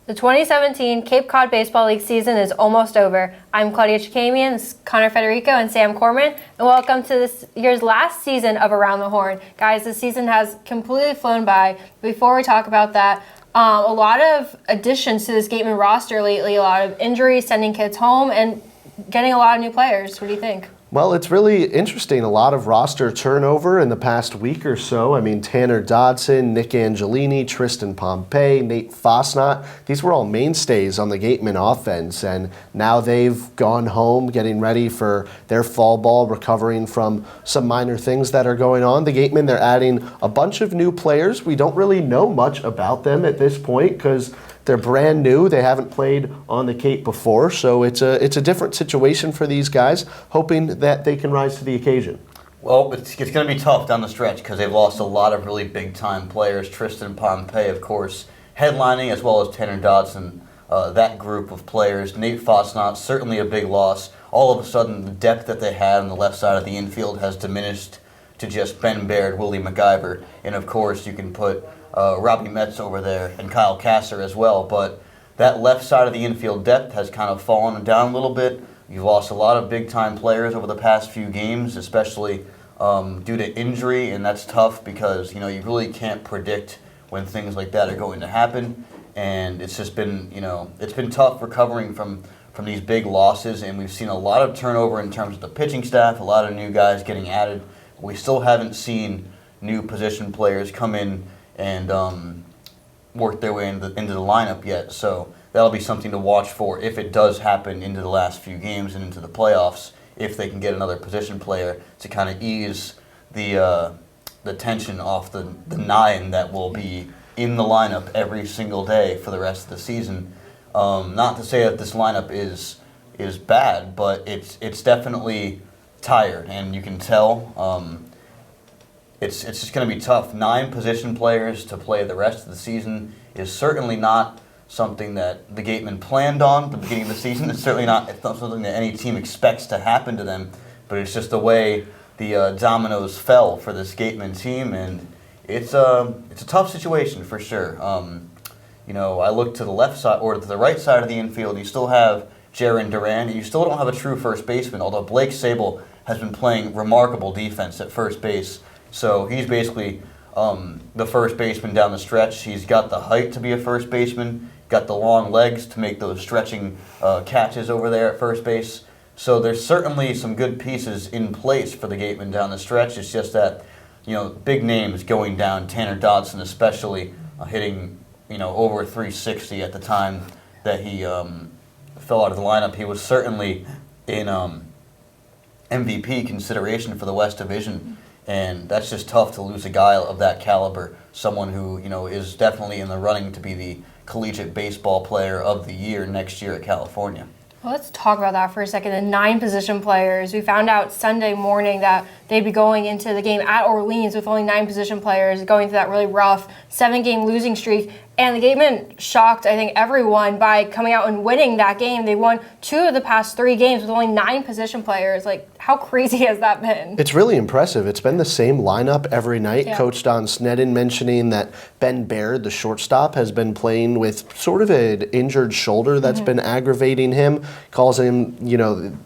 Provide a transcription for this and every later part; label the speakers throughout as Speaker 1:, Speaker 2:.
Speaker 1: The 2017 Cape Cod Baseball League season is almost over. I'm Claudia Chakamian, this is Federico and Sam Corman, and welcome to this year's last season of Around the Horn. Guys, this season has completely flown by. Before we talk about that, a lot of additions to this Gatemen roster lately, a lot of injuries, sending kids home, and getting a lot of new players. What do you think?
Speaker 2: Well, it's really interesting. A lot of roster turnover in the past week or so. I mean, Tanner Dodson, Nick Angelini, Tristan Pompey, Nate Fosnot. These were all mainstays on the Gatemen offense, and now they've gone home getting ready for their fall ball, recovering from some minor things that are going on. The Gatemen, they're adding a bunch of new players. We don't really know much about them at this point because they're brand new. They haven't played on the Cape before, so it's a different situation for these guys, hoping that they can rise to the occasion.
Speaker 3: Well, it's going to be tough down the stretch because they've lost a lot of really big-time players. Tristan Pompey, of course, headlining, as well as Tanner Dodson, that group of players. Nate Fosnot, certainly a big loss. All of a sudden, the depth that they had on the left side of the infield has diminished to just Ben Baird, Willie MacGyver, and of course you can put Robbie Metz over there and Kyle Kasser as well. But that left side of the infield depth has kind of fallen down a little bit. You've lost a lot of big-time players over the past few games, especially due to injury, and that's tough because you really can't predict when things like that are going to happen. And it's just been it's been tough recovering from these big losses, and we've seen a lot of turnover in terms of the pitching staff, a lot of new guys getting added. We still haven't seen new position players come in and work their way into the lineup yet. So that'll be something to watch for if it does happen into the last few games and into the playoffs, if they can get another position player to kind of ease the tension off the nine that will be in the lineup every single day for the rest of the season. Not to say that this lineup is bad, but it's definitely tired, and you can tell. It's just going to be tough. 9 position players to play the rest of the season is certainly not something that the Gatemen planned on at the beginning of the season. It's not something that any team expects to happen to them, but it's just the way the dominoes fell for this Gatemen team, and it's a tough situation for sure. I look to the left side or to the right side of the infield. You still have Jaron Duran, and you still don't have a true first baseman, although Blake Sable has been playing remarkable defense at first base. So he's basically the first baseman down the stretch. He's got the height to be a first baseman, got the long legs to make those stretching catches over there at first base. So there's certainly some good pieces in place for the Gatemen down the stretch. It's just that, big names going down, Tanner Dodson especially, hitting, over 360 at the time that he fell out of the lineup. He was certainly in MVP consideration for the West Division. And that's just tough to lose a guy of that caliber, someone who, is definitely in the running to be the collegiate baseball player of the year next year at California.
Speaker 1: Well, let's talk about that for a second. The 9 position players. We found out Sunday morning that they'd be going into the game at Orleans with only 9 position players, going through that really rough 7-game losing streak. And the Gatemen shocked, I think, everyone by coming out and winning that game. They won 2 of the past 3 games with only 9 position players. How crazy has that been?
Speaker 2: It's really impressive. It's been the same lineup every night.
Speaker 1: Yeah.
Speaker 2: Coach Don Sneddon mentioning that Ben Baird, the shortstop, has been playing with sort of an injured shoulder that's been aggravating him. Calls him,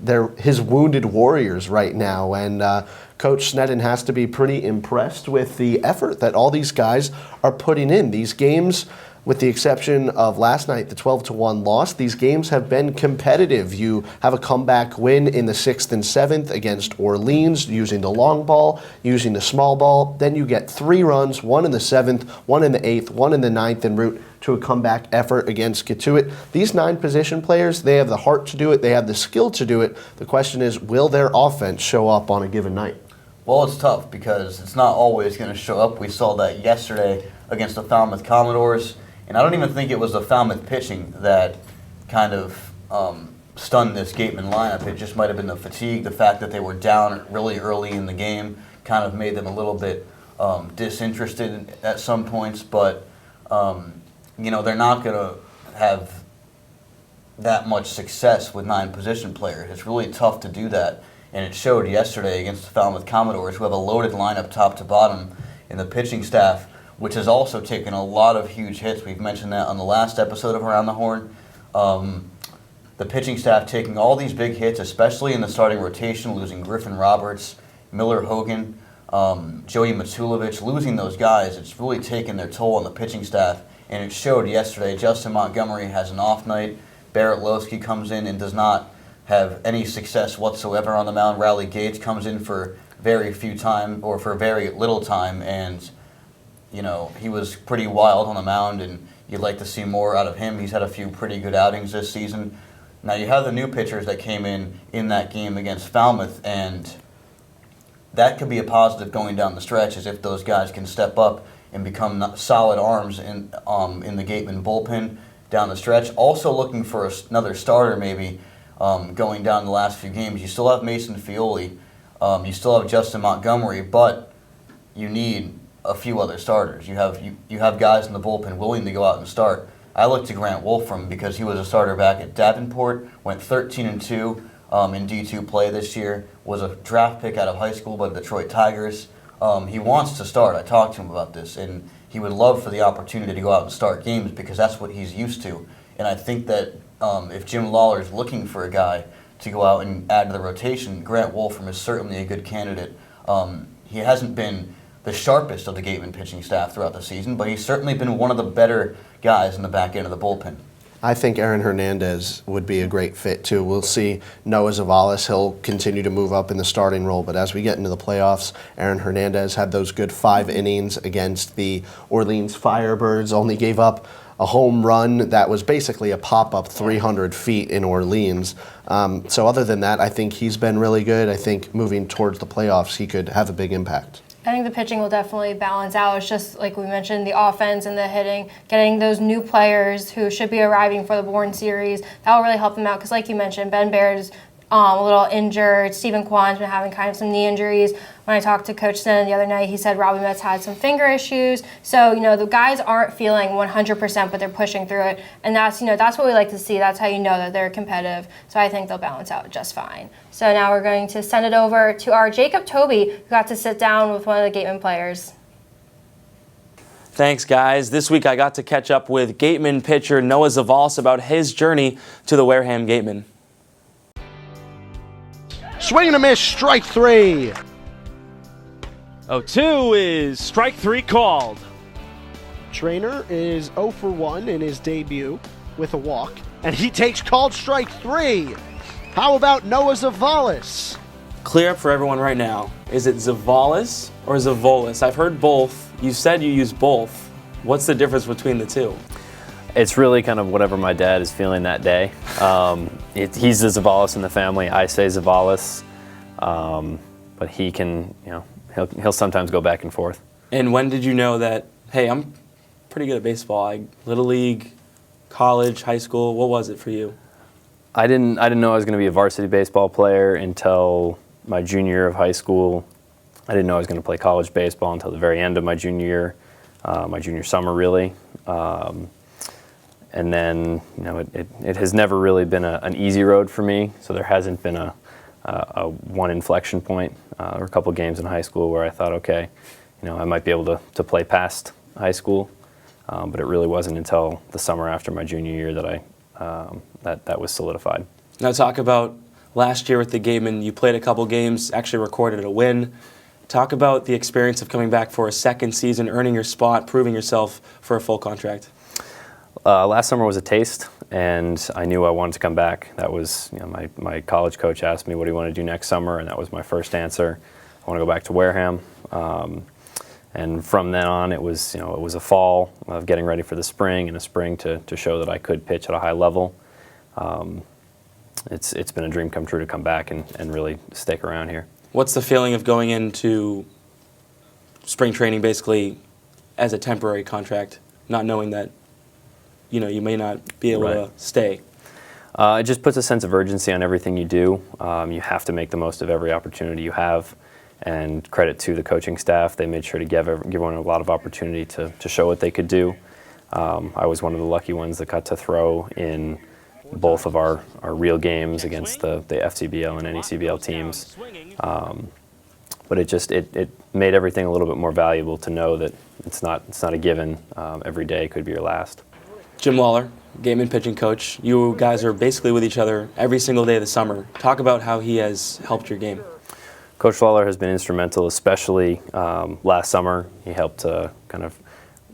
Speaker 2: they're his wounded warriors right now. And Coach Sneddon has to be pretty impressed with the effort that all these guys are putting in. These games, with the exception of last night, the 12-1 loss, these games have been competitive. You have a comeback win in the 6th and 7th against Orleans using the long ball, using the small ball. Then you get 3 runs, 1 in the 7th, 1 in the 8th, 1 in the 9th, en route to a comeback effort against Kituitt. These 9 position players, they have the heart to do it. They have the skill to do it. The question is, will their offense show up on a given night?
Speaker 3: Well, it's tough because it's not always going to show up. We saw that yesterday against the Falmouth Commodores. And I don't even think it was the Falmouth pitching that kind of stunned this Gatemen lineup. It just might have been the fatigue, the fact that they were down really early in the game kind of made them a little bit disinterested at some points. But, they're not going to have that much success with 9 position players. It's really tough to do that. And it showed yesterday against the Falmouth Commodores, who have a loaded lineup top to bottom, and the pitching staff which has also taken a lot of huge hits. We've mentioned that on the last episode of Around the Horn. The pitching staff taking all these big hits, especially in the starting rotation, losing Griffin Roberts, Miller Hogan, Joey Matulovic, losing those guys. It's really taken their toll on the pitching staff, and it showed yesterday. Justin Montgomery has an off night. Barrett Lowski comes in and does not have any success whatsoever on the mound. Riley Gates comes in for very few time, or for very little time, and he was pretty wild on the mound, and you'd like to see more out of him. He's had a few pretty good outings this season. Now you have the new pitchers that came in that game against Falmouth, and that could be a positive going down the stretch, as if those guys can step up and become solid arms in the Gatemen bullpen down the stretch. Also looking for another starter maybe going down the last few games. You still have Mason Fioli, you still have Justin Montgomery, but you need a few other starters. You have guys in the bullpen willing to go out and start. I look to Grant Wolfram because he was a starter back at Davenport, went 13-2 in D2 play this year, was a draft pick out of high school by the Detroit Tigers. He wants to start. I talked to him about this, and he would love for the opportunity to go out and start games because that's what he's used to. And I think that if Jim Lawler is looking for a guy to go out and add to the rotation, Grant Wolfram is certainly a good candidate. He hasn't been the sharpest of the Gatemen pitching staff throughout the season, but he's certainly been one of the better guys in the back end of the bullpen.
Speaker 2: I think Aaron Hernandez would be a great fit too. We'll see Noah Zavolas. He'll continue to move up in the starting role, but as we get into the playoffs, Aaron Hernandez had those good 5 innings against the Orleans Firebirds, only gave up a home run that was basically a pop-up 300 feet in Orleans. So other than that, I think he's been really good. I think moving towards the playoffs, he could have a big impact.
Speaker 1: I think the pitching will definitely balance out. It's just like we mentioned, the offense and the hitting, getting those new players who should be arriving for the Bourne series. That will really help them out because, like you mentioned, Ben Baird's a little injured. Stephen Kwan's been having kind of some knee injuries. When I talked to Coach Sinn the other night, he said Robbie Metz had some finger issues. So, the guys aren't feeling 100%, but they're pushing through it. And that's what we like to see. That's how you know that they're competitive. So I think they'll balance out just fine. So now we're going to send it over to our Jacob Tobey, who got to sit down with one of the Gatemen players.
Speaker 4: Thanks, guys. This week I got to catch up with Gatemen pitcher Noah Zavolas about his journey to the Wareham Gatemen.
Speaker 2: Swing and a miss, strike 3.
Speaker 5: 0-2 is strike 3 called.
Speaker 2: Trainer is 0 for 1 in his debut with a walk, and he takes called strike 3. How about Noah Zavolas?
Speaker 4: Clear up for everyone right now. Is it Zavolas or Zavolas? I've heard both. You said you use both. What's the difference between the two?
Speaker 6: It's really kind of whatever my dad is feeling that day. He's the Zavolas in the family. I say Zavolas, but he can, he'll sometimes go back and forth.
Speaker 4: And when did you know that, hey, I'm pretty good at baseball? Little league, college, high school, what was it for you?
Speaker 6: I didn't know I was going to be a varsity baseball player until my junior year of high school. I didn't know I was going to play college baseball until the very end of my junior year, my junior summer really. And then, it has never really been an easy road for me. So there hasn't been a one inflection point. There were a couple games in high school where I thought, okay, I might be able to play past high school. But it really wasn't until the summer after my junior year that that was solidified.
Speaker 4: Now talk about last year with the Gatemen. You played a couple games, actually recorded a win. Talk about the experience of coming back for a second season, earning your spot, proving yourself for a full contract.
Speaker 6: Last summer was a taste, and I knew I wanted to come back. That was, my college coach asked me, what do you want to do next summer? And that was my first answer. I want to go back to Wareham. And from then on, it was a fall of getting ready for the spring, and a spring to show that I could pitch at a high level. It's been a dream come true to come back and really stick around here.
Speaker 4: What's the feeling of going into spring training basically as a temporary contract, not knowing that you may not be able to stay?
Speaker 6: It just puts a sense of urgency on everything you do. You have to make the most of every opportunity you have. And credit to the coaching staff, they made sure to give everyone a lot of opportunity to show what they could do. I was one of the lucky ones that got to throw in both of our real games against the FCBL and NECBL teams. but it made everything a little bit more valuable to know that it's not a given. Every day could be your last.
Speaker 4: Jim Lawler, Gatemen pitching coach. You guys are basically with each other every single day of the summer. Talk about how he has helped your game.
Speaker 6: Coach Lawler has been instrumental, especially last summer. He helped to kind of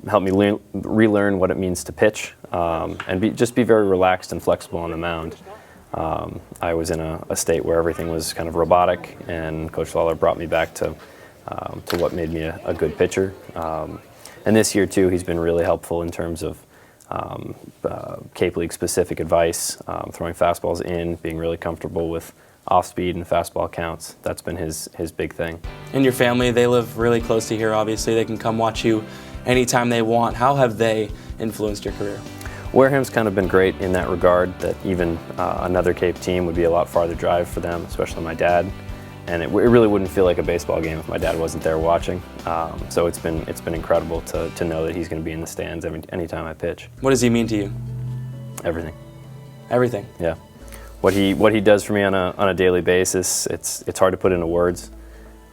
Speaker 6: help me relearn what it means to pitch and just be very relaxed and flexible on the mound. I was in a state where everything was kind of robotic, and Coach Lawler brought me back to what made me a good pitcher. And this year, too, he's been really helpful in terms of Cape League specific advice, throwing fastballs in, being really comfortable with off-speed and fastball counts. That's been his big thing.
Speaker 4: And your family, they live really close to here, obviously. They can come watch you anytime they want. How have they influenced your career?
Speaker 6: Wareham's kind of been great in that regard, that even another Cape team would be a lot farther drive for them, especially my dad. And it really wouldn't feel like a baseball game if my dad wasn't there watching. So it's been incredible to know that he's going to be in the stands anytime I pitch.
Speaker 4: What does he mean to you?
Speaker 6: Everything.
Speaker 4: Everything?
Speaker 6: Yeah. What he does for me on a daily basis, it's hard to put into words.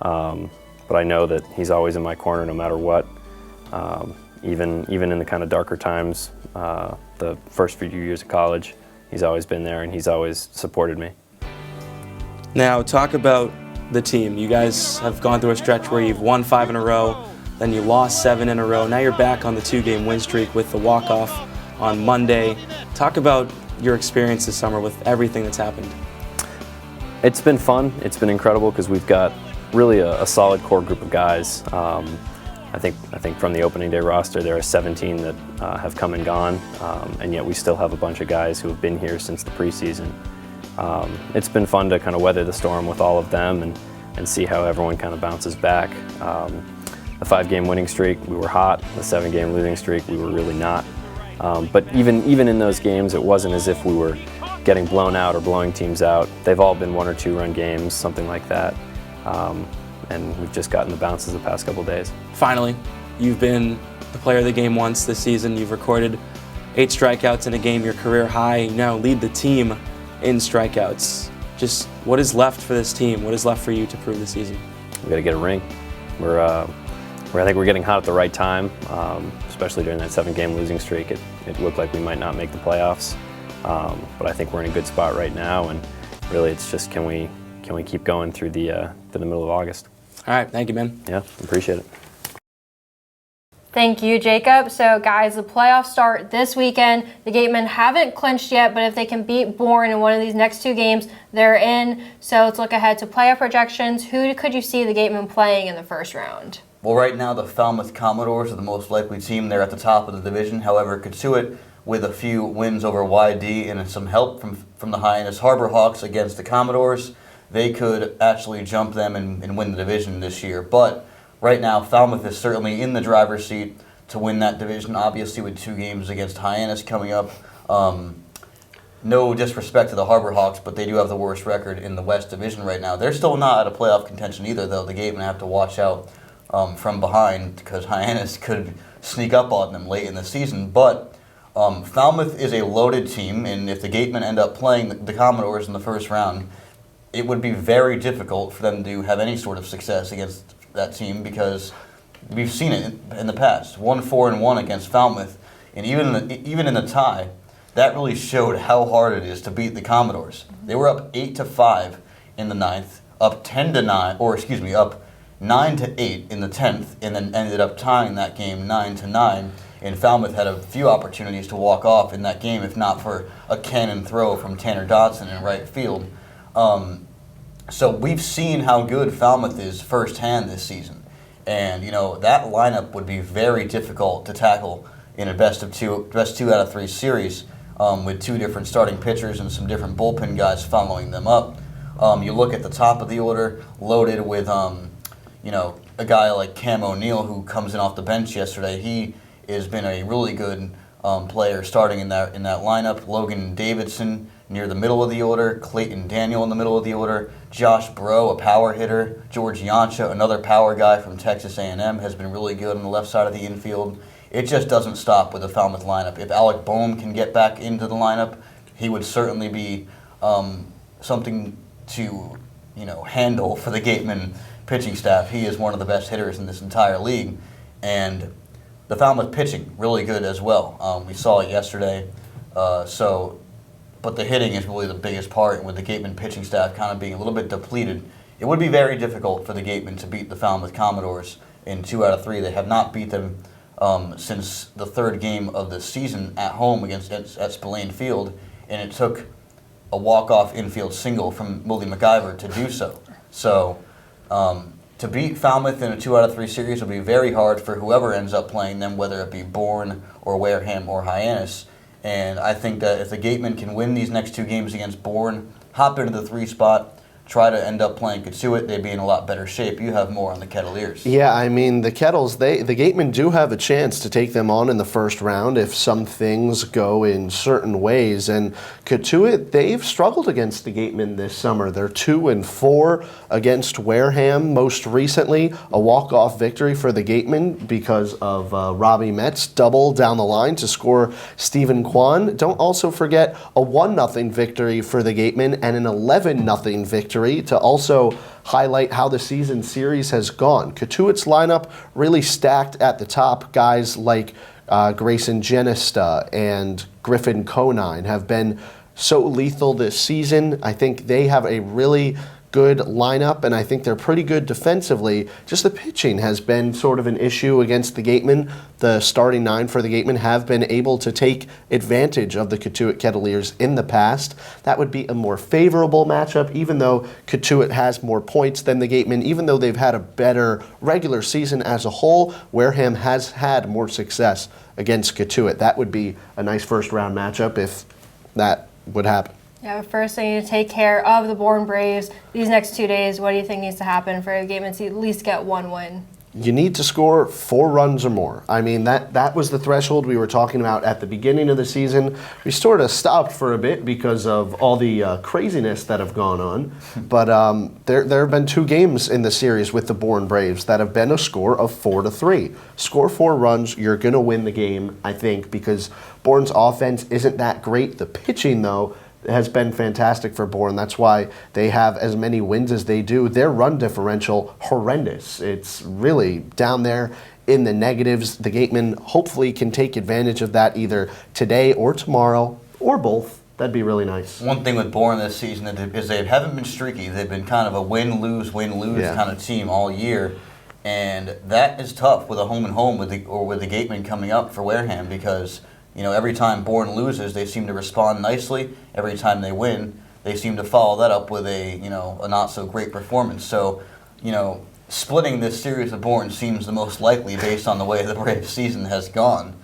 Speaker 6: But I know that he's always in my corner no matter what. Even in the kind of darker times, the first few years of college, he's always been there and he's always supported me.
Speaker 4: Now, talk about the team. You guys have gone through a stretch where you've won 5 in a row, then you lost 7 in a row. Now you're back on the 2-game win streak with the walk-off on Monday. Talk about your experience this summer with everything that's happened.
Speaker 6: It's been fun. It's been incredible because we've got really a solid core group of guys. I think from the opening day roster, there are 17 that have come and gone, and yet we still have a bunch of guys who have been here since the preseason. It's been fun to kind of weather the storm with all of them and see how everyone kind of bounces back. The 5-game winning streak, we were hot. The 7-game losing streak, we were really not. But even in those games, it wasn't as if we were getting blown out or blowing teams out. They've all been 1 or 2 run games, something like that. And we've just gotten the bounces the past couple days. Finally, you've been the player of the game once this season. You've recorded 8 strikeouts in a game, your career high. You now lead the team in strikeouts. Just what is left for this team? What is left for you to prove this season? We got to get a ring. I think we're getting hot at the right time, especially during that 7-game losing streak. It looked like we might not make the playoffs, but I think we're in a good spot right now. And really, it's just can we keep going through the middle of August? All right, thank you, man. Yeah, appreciate it.
Speaker 1: Thank you, Jacob. So, guys, the playoffs start this weekend. The Gatemen haven't clinched yet, but if they can beat Bourne in one of these next 2 games, they're in. So let's look ahead to playoff projections. Who could you see the Gatemen playing in the first round?
Speaker 3: Well, right now, the Falmouth Commodores are the most likely team. They're at the top of the division. However, Kitsui, with a few wins over YD and some help from the Hyannis Harbor Hawks against the Commodores, they could actually jump them and win the division this year. But right now, Falmouth is certainly in the driver's seat to win that division, obviously with 2 games against Hyannis coming up. No disrespect to the Harbor Hawks, but they do have the worst record in the West Division right now. They're still not out of playoff contention either, though. The Gatemen have to watch out from behind because Hyannis could sneak up on them late in the season. But Falmouth is a loaded team, and if the Gatemen end up playing the Commodores in the first round, it would be very difficult for them to have any sort of success against that team because we've seen it in the past. 1-4-1 against Falmouth, and even in the tie, that really showed how hard it is to beat the Commodores. They were up 8-5 in the 9th, up 10-9, or excuse me, up 9-8 in the 10th, and then ended up tying that game 9-9. And Falmouth had a few opportunities to walk off in that game, if not for a cannon throw from Tanner Dodson in right field. So we've seen how good Falmouth is firsthand this season. And, that lineup would be very difficult to tackle in a best 2 out of 3 series with 2 different starting pitchers and some different bullpen guys following them up. You look at the top of the order, loaded with, a guy like Cam O'Neill who comes in off the bench yesterday. He has been a really good player starting in that lineup. Logan Davidson near the middle of the order, Clayton Daniel in the middle of the order, Josh Bro, a power hitter, George Yancha, another power guy from Texas A&M, has been really good on the left side of the infield. It just doesn't stop with the Falmouth lineup. If Alec Boehm can get back into the lineup, he would certainly be something to handle for the Gatemen pitching staff. He is one of the best hitters in this entire league, and the Falmouth pitching really good as well. We saw it yesterday, but the hitting is really the biggest part. And with the Gatemen pitching staff kind of being a little bit depleted, it would be very difficult for the Gatemen to beat the Falmouth Commodores in 2 out of 3. They have not beat them since the 3rd game of the season at home at Spillane Field, and it took a walk-off infield single from Willie MacGyver to do so. So to beat Falmouth in a 2 out of 3 series will be very hard for whoever ends up playing them, whether it be Bourne or Wareham or Hyannis. And I think that if the Gatemen can win these next 2 games against Bourne, hop into the 3 spot, try to end up playing Kitsui, they'd be in a lot better shape. You have more on the Kettleers.
Speaker 2: Yeah, I mean, the Kettles, the Gatemen do have a chance to take them on in the first round if some things go in certain ways. And Kitsui, they've struggled against the Gatemen this summer. They're 2-4 against Wareham most recently. A walk-off victory for the Gatemen because of Robbie Metz double down the line to score Stephen Kwan. Don't also forget a 1-0 victory for the Gatemen and an 11-0 victory to also highlight how the season series has gone. Kituit's lineup really stacked at the top. Guys like Grayson Genista and Griffin Conine have been so lethal this season. I think they have a really good lineup, and I think they're pretty good defensively. Just the pitching has been sort of an issue against the Gatemen. The starting 9 for the Gatemen have been able to take advantage of the Kituit Kettleers in the past. That would be a more favorable matchup, even though Kituit has more points than the Gatemen. Even though they've had a better regular season as a whole, Wareham has had more success against Kituit. That would be a nice first-round matchup if that would happen.
Speaker 1: Yeah, first they need to take care of the Bourne Braves. These next 2 days, what do you think needs to happen for the Gatemen to at least get 1 win?
Speaker 2: You need to score 4 runs or more. I mean, that was the threshold we were talking about at the beginning of the season. We sort of stopped for a bit because of all the craziness that have gone on. But there have been 2 games in the series with the Bourne Braves that have been a score of 4-3. Score 4 runs, you're going to win the game, I think, because Bourne's offense isn't that great. The pitching, though, has been fantastic for Bourne. That's why they have as many wins as they do. Their run differential, horrendous. It's really down there in the negatives. The Gatemen hopefully can take advantage of that either today or tomorrow or both. That'd be really nice.
Speaker 3: One thing with Bourne this season is they haven't been streaky. They've been kind of a win-lose kind of team all year. And that is tough with a home and home with the Gatemen coming up for Wareham because every time Bourne loses, they seem to respond nicely. Every time they win, they seem to follow that up with a not so great performance. So, splitting this series with Bourne seems the most likely based on the way the Braves season has gone.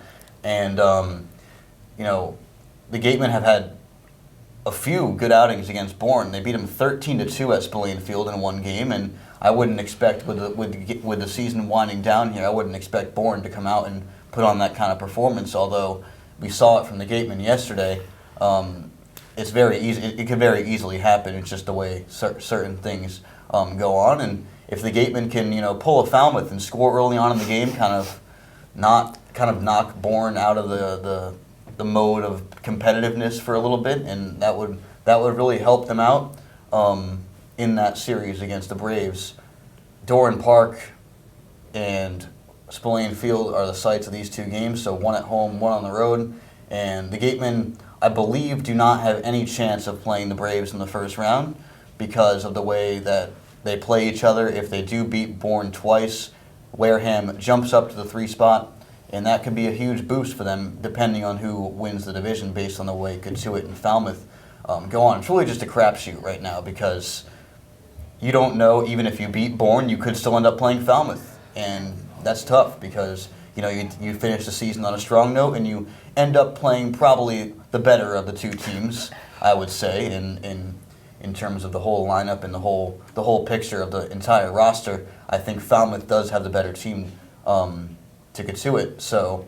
Speaker 3: And the Gatemen have had a few good outings against Bourne. They beat them 13-2 at Spillane Field in 1 game, and I wouldn't expect with the season winding down here, I wouldn't expect Bourne to come out and put on that kind of performance. Although we saw it from the Gatemen yesterday, it's very easy. It could very easily happen. It's just the way certain things go on. And if the Gatemen can pull a Falmouth and score early on in the game, kind of knock Bourne out of the mode of competitiveness for a little bit, and that would really help them out in that series against the Braves. Doran Park and Spillane Field are the sites of these 2 games, so 1 at home, 1 on the road. And the Gatemen, I believe, do not have any chance of playing the Braves in the first round because of the way that they play each other. If they do beat Bourne twice, Wareham jumps up to the 3 spot, and that could be a huge boost for them depending on who wins the division based on the way Kituit and Falmouth go on. It's really just a crapshoot right now because you don't know, even if you beat Bourne, you could still end up playing Falmouth. And that's tough because you finish the season on a strong note and you end up playing probably the better of the 2 teams, I would say, in terms of the whole lineup and the whole picture of the entire roster. I think Falmouth does have the better team to Kituit, so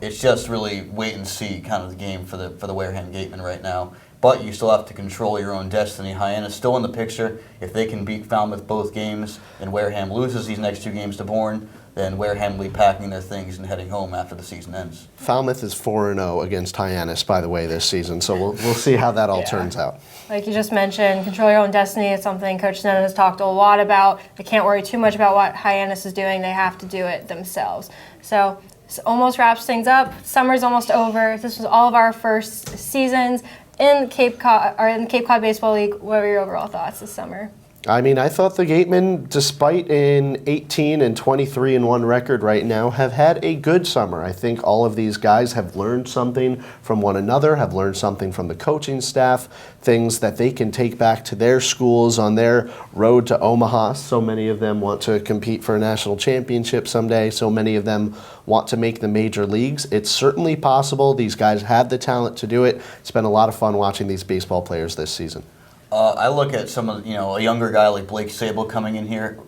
Speaker 3: it's just really wait and see kind of the game for the Wareham Gatemen right now. But you still have to control your own destiny. Hyannis still in the picture. If they can beat Falmouth both games and Wareham loses these next 2 games to Bourne, then Wareham will be packing their things and heading home after the season ends.
Speaker 2: Falmouth is 4-0 against Hyannis, by the way, this season, so we'll see how that all turns out.
Speaker 1: Like you just mentioned, control your own destiny is something Coach Sneddon has talked a lot about. They can't worry too much about what Hyannis is doing. They have to do it themselves. So this almost wraps things up. Summer's almost over. This was all of our first seasons in Cape Cod Baseball League. What were your overall thoughts this summer?
Speaker 2: I mean, I thought the Gatemen, despite an 18 and 23-1 record right now, have had a good summer. I think all of these guys have learned something from one another, have learned something from the coaching staff, things that they can take back to their schools on their road to Omaha. So many of them want to compete for a national championship someday. So many of them want to make the major leagues. It's certainly possible. These guys have the talent to do it. It's been a lot of fun watching these baseball players this season.
Speaker 3: I look at some of, a younger guy like Blake Sable coming in here.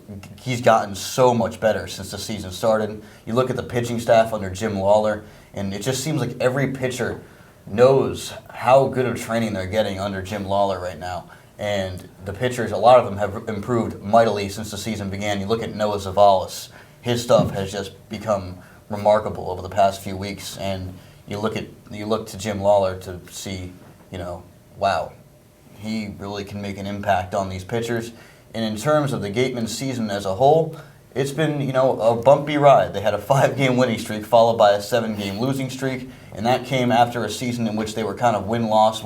Speaker 3: He's gotten so much better since the season started. You look at the pitching staff under Jim Lawler, and it just seems like every pitcher knows how good of training they're getting under Jim Lawler right now. And the pitchers, a lot of them have improved mightily since the season began. You look at Noah Zavolas. His stuff has just become remarkable over the past few weeks. And you look to Jim Lawler to see, wow. He really can make an impact on these pitchers. And in terms of the Gatemen season as a whole, it's been, a bumpy ride. They had a 5-game winning streak followed by a 7-game losing streak, and that came after a season in which they were kind of win-loss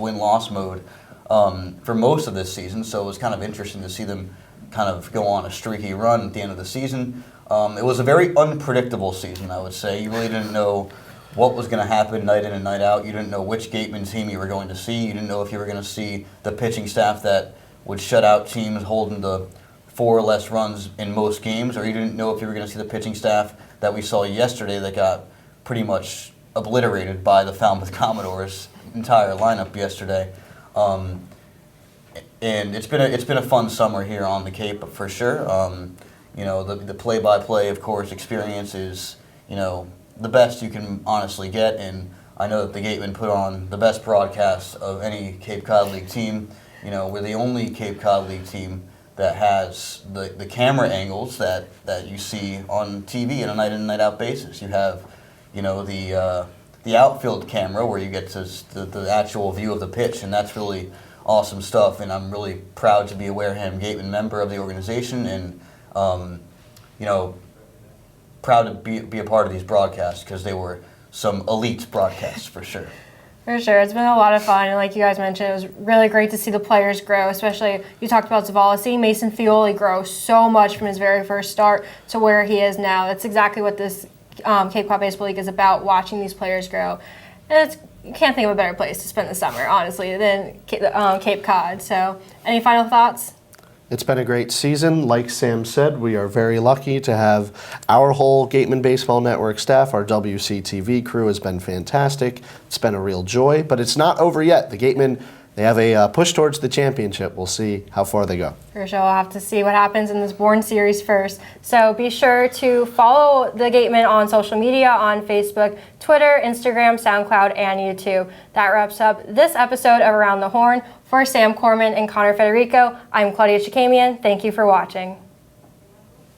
Speaker 3: mode for most of this season. So it was kind of interesting to see them kind of go on a streaky run at the end of the season. It was a very unpredictable season, I would say. You really didn't know what was going to happen night in and night out. You didn't know which Gatemen team you were going to see. You didn't know if you were going to see the pitching staff that would shut out teams holding the 4 or less runs in most games, or you didn't know if you were going to see the pitching staff that we saw yesterday that got pretty much obliterated by the Falmouth Commodores' entire lineup yesterday. And it's been a fun summer here on the Cape for sure. The play-by-play, of course, experience is the best you can honestly get, and I know that the Gatemen put on the best broadcast of any Cape Cod League team. We're the only Cape Cod League team that has the camera angles that you see on TV on a night in and night out basis. You have, the outfield camera where you get to the actual view of the pitch, and that's really awesome stuff. And I'm really proud to be a Wareham Gatemen member of the organization, and proud to be a part of these broadcasts because they were some elite broadcasts for sure.
Speaker 1: For sure. It's been a lot of fun, and like you guys mentioned, it was really great to see the players grow, especially you talked about Zavolas, seeing Mason Fioli grow so much from his very first start to where he is now. That's exactly what this Cape Cod Baseball League is about, watching these players grow. And you can't think of a better place to spend the summer, honestly, than Cape Cod. So any final thoughts?
Speaker 2: It's been a great season. Like Sam said, we are very lucky to have our whole Gatemen Baseball Network staff. Our WCTV crew has been fantastic. It's been a real joy, but it's not over yet. The Gatemen, they have a push towards the championship. We'll see how far they go.
Speaker 1: For sure, we'll have to see what happens in this Bourne series first. So be sure to follow the Gatemen on social media, on Facebook, Twitter, Instagram, SoundCloud, and YouTube. That wraps up this episode of Around the Horn. For Sam Corman and Connor Federico, I'm Claudia Chakamian. Thank you for watching.